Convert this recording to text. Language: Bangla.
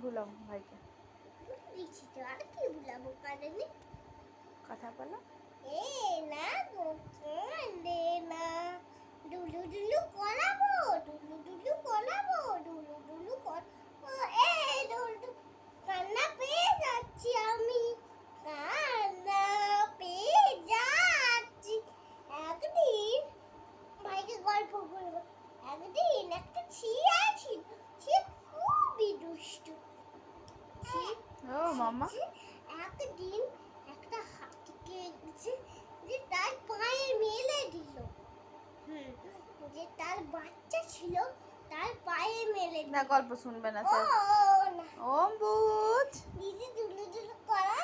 ভুলাও ভাইকে। দিচ্ছি তো, আর কি ভুলাবো কারণে? কথা বলো। এ না গো, কান্দে না। ডুলু ডুলু করাবো, ডুলু ডুলু করাবো, ডুলু ডুলু কর। ও এ ডুলু, কান্না পেয়ে যাচ্ছি আমি, কান্না পেয়ে যাচ্ছি। একদিন ভাইকে গল্প বলবো। একদিন একটা ছিয়া ছিল, সে খুবই দুষ্টু। ও মামা, একদিন একটা হাতিকে যে তার পায়ে মেলে দিল। যে তার বাচ্চা ছিল তার পায়ে মেলে দিল। না গল্প শুনবে না ও স্যার। না, অম্বুজ দিদি দুলু দুলু করা